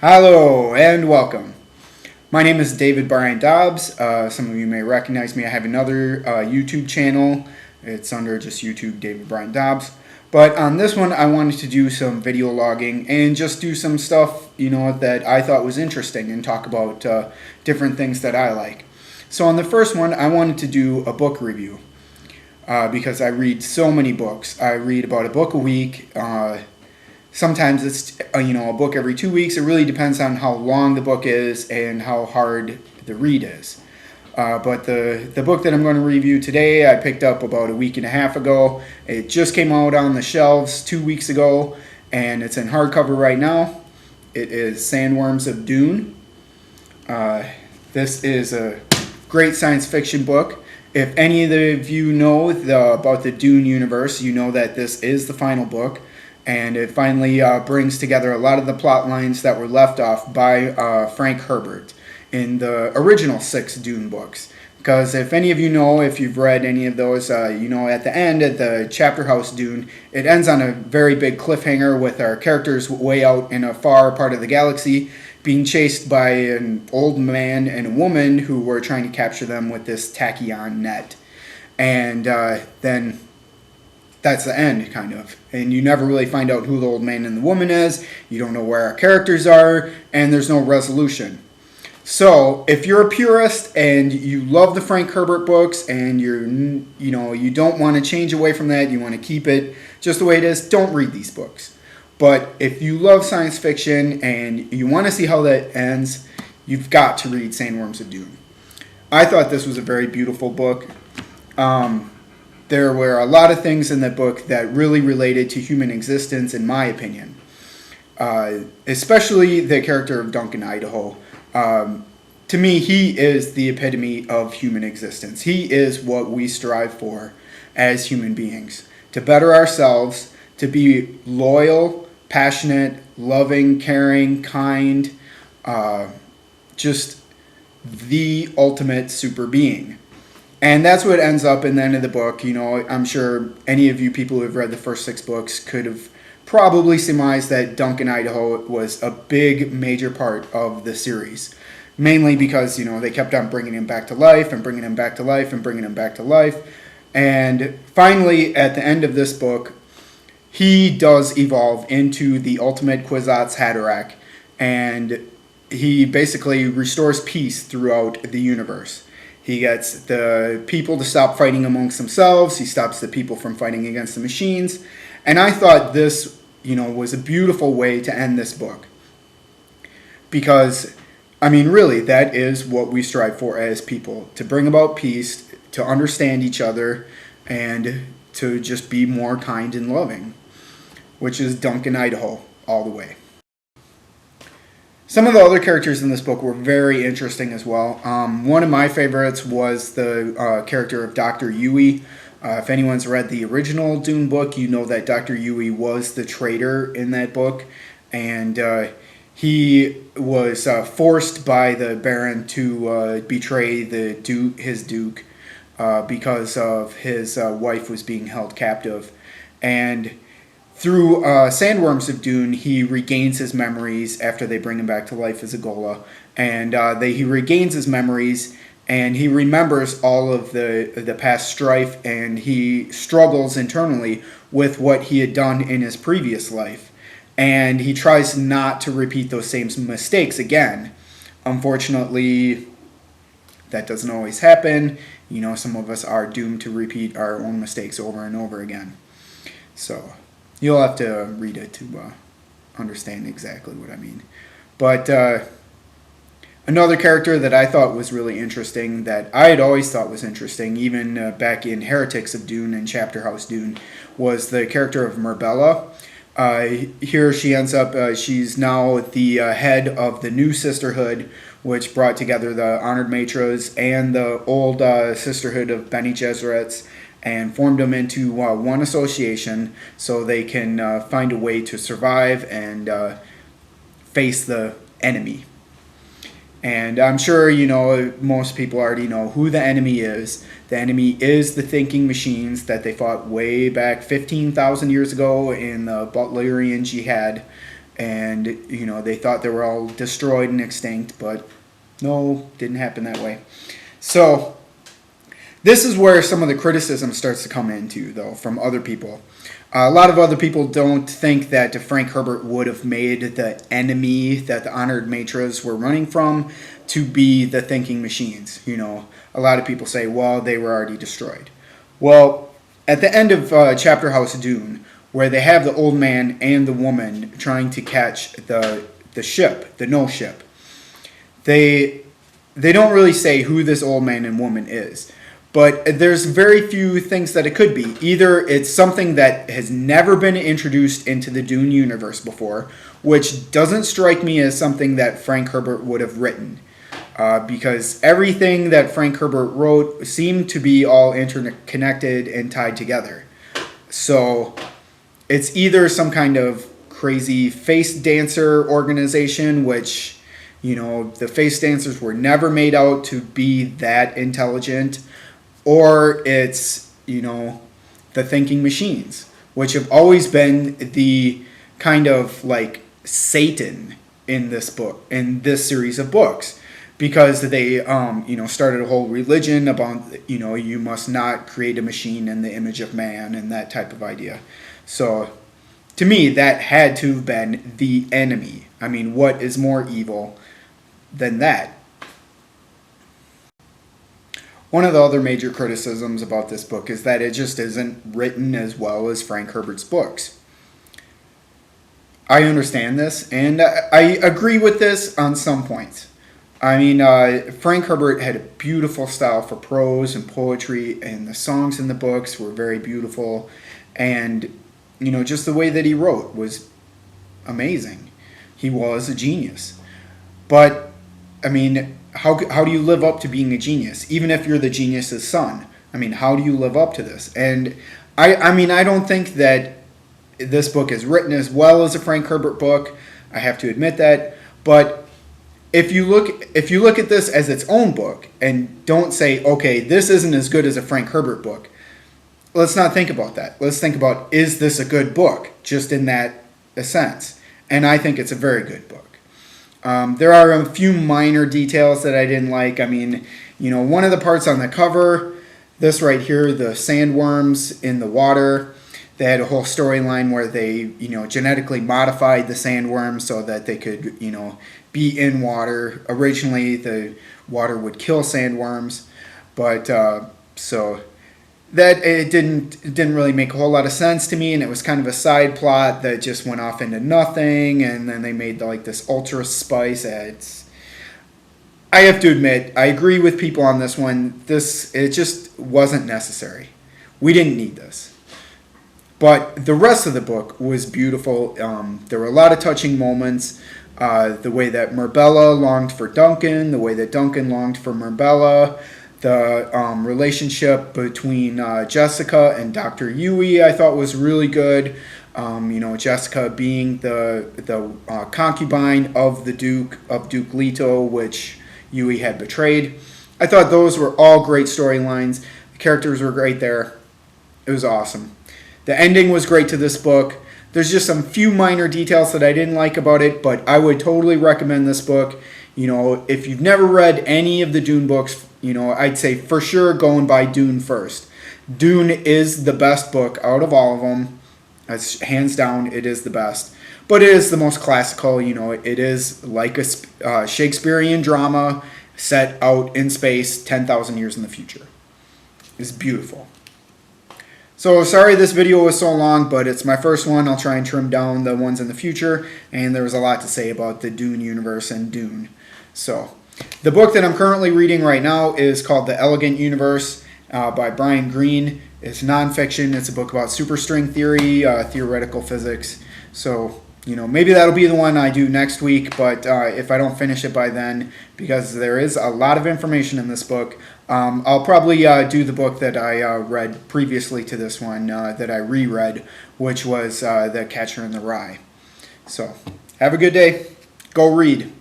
Hello and welcome. My name is David Brian Dobbs. Some of you may recognize me. I have another YouTube channel. It's under just YouTube David Brian Dobbs. But on this one, I wanted to do some video logging and just do some stuff, that I thought was interesting and talk about different things that I like. So on the first one, I wanted to do a book review because I read so many books. I read about a book a week. Sometimes it's a book every 2 weeks. It really depends on how long the book is and how hard the read is. But the book that I'm going to review today, I picked up about a week and a half ago. It just came out on the shelves 2 weeks ago, and it's in hardcover right now. It is Sandworms of Dune. This is a great science fiction book. If any of you know about the Dune universe, you know that this is the final book. And it finally brings together a lot of the plot lines that were left off by Frank Herbert in the original 6 Dune books. Because if any of you know, if you've read any of those, at the end of the Chapter House Dune, it ends on a very big cliffhanger with our characters way out in a far part of the galaxy being chased by an old man and a woman who were trying to capture them with this tachyon net. And then that's the end, kind of. And you never really find out who the old man and the woman is. You don't know where our characters are, and there's no resolution. So, if you're a purist and you love the Frank Herbert books and you don't want to change away from that, you want to keep it just the way it is, don't read these books. But if you love science fiction and you want to see how that ends, you've got to read Sandworms of Dune. I thought this was a very beautiful book. There were a lot of things in the book that really related to human existence, in my opinion. Especially the character of Duncan Idaho. To me, he is the epitome of human existence. He is what we strive for as human beings. To better ourselves, to be loyal, passionate, loving, caring, kind, just the ultimate super being. And that's what ends up in the end of the book. I'm sure any of you people who have read the first 6 books could have probably surmised that Duncan Idaho was a big, major part of the series. Mainly because, they kept on bringing him back to life and bringing him back to life and bringing him back to life. And finally, at the end of this book, he does evolve into the ultimate Kwisatz Haderach. And he basically restores peace throughout the universe. He gets the people to stop fighting amongst themselves. He stops the people from fighting against the machines. And I thought this, was a beautiful way to end this book. Because, really, that is what we strive for as people. To bring about peace, to understand each other, and to just be more kind and loving. Which is Duncan Idaho all the way. Some of the other characters in this book were very interesting as well. One of my favorites was the character of Dr. Yueh. If anyone's read the original Dune book, you know that Dr. Yueh was the traitor in that book. And he was forced by the Baron to betray his Duke because of his wife was being held captive. And through Sandworms of Dune, he regains his memories after they bring him back to life as a Ghola. And he regains his memories, and he remembers all of the past strife, and he struggles internally with what he had done in his previous life. And he tries not to repeat those same mistakes again. Unfortunately, that doesn't always happen. Some of us are doomed to repeat our own mistakes over and over again. So you'll have to read it to understand exactly what I mean. But another character that I thought was really interesting, that I had always thought was interesting, even back in Heretics of Dune and Chapter House Dune, was the character of Marbella. Here she ends up, she's now the head of the new sisterhood, which brought together the Honored Maitras and the old sisterhood of Bene Gesserits, and formed them into one association so they can find a way to survive and face the enemy. And I'm sure, most people already know who the enemy is. The enemy is the thinking machines that they fought way back 15,000 years ago in the Butlerian Jihad. and they thought they were all destroyed and extinct, but no, didn't happen that way. So this is where some of the criticism starts to come into, though, from other people. A lot of other people don't think that Frank Herbert would have made the enemy that the Honored Matras were running from to be the thinking machines. A lot of people say, well, they were already destroyed. Well, at the end of Chapter House Dune, where they have the old man and the woman trying to catch the ship, the no ship, they don't really say who this old man and woman is. But there's very few things that it could be. Either it's something that has never been introduced into the Dune universe before, which doesn't strike me as something that Frank Herbert would have written. Because everything that Frank Herbert wrote seemed to be all interconnected and tied together. So it's either some kind of crazy face dancer organization, which, the face dancers were never made out to be that intelligent, or it's, the thinking machines, which have always been the kind of like Satan in this book, in this series of books, because they, started a whole religion about, you must not create a machine in the image of man and that type of idea. So to me, that had to have been the enemy. I mean, what is more evil than that? One of the other major criticisms about this book is that it just isn't written as well as Frank Herbert's books. I understand this, and I agree with this on some points. I mean, Frank Herbert had a beautiful style for prose and poetry, and the songs in the books were very beautiful, and, just the way that he wrote was amazing. He was a genius. But, I mean, how do you live up to being a genius, even if you're the genius's son? I mean, how do you live up to this? And I don't think that this book is written as well as a Frank Herbert book. I have to admit that. But if you look at this as its own book and don't say, okay, this isn't as good as a Frank Herbert book, let's not think about that. Let's think about, is this a good book, just in that sense? And I think it's a very good book. There are a few minor details that I didn't like. I mean, one of the parts on the cover, this right here, the sandworms in the water, they had a whole storyline where they, genetically modified the sandworms so that they could, be in water. Originally, the water would kill sandworms, but so that it didn't really make a whole lot of sense to me, and it was kind of a side plot that just went off into nothing, and then they made like this ultra spice. I have to admit, I agree with people on this one. It just wasn't necessary. We didn't need this. But the rest of the book was beautiful. There were a lot of touching moments. The way that Marbella longed for Duncan, the way that Duncan longed for Marbella, the relationship between Jessica and Dr. Yui, I thought was really good. Jessica being the concubine of the Duke Leto, which Yui had betrayed. I thought those were all great storylines. The characters were great there. It was awesome. The ending was great to this book. There's just some few minor details that I didn't like about it, but I would totally recommend this book. If you've never read any of the Dune books, I'd say for sure go and buy Dune first. Dune is the best book out of all of them. That's hands down, it is the best. But it is the most classical, it is like a Shakespearean drama set out in space 10,000 years in the future. It's beautiful. So sorry this video was so long, but it's my first one. I'll try and trim down the ones in the future, and there was a lot to say about the Dune universe and Dune. So the book that I'm currently reading right now is called The Elegant Universe by Brian Greene. It's nonfiction. It's a book about superstring theory, theoretical physics. So, maybe that'll be the one I do next week, but if I don't finish it by then, because there is a lot of information in this book, I'll probably do the book that I read previously to this one, that I reread, which was The Catcher in the Rye. So, have a good day. Go read.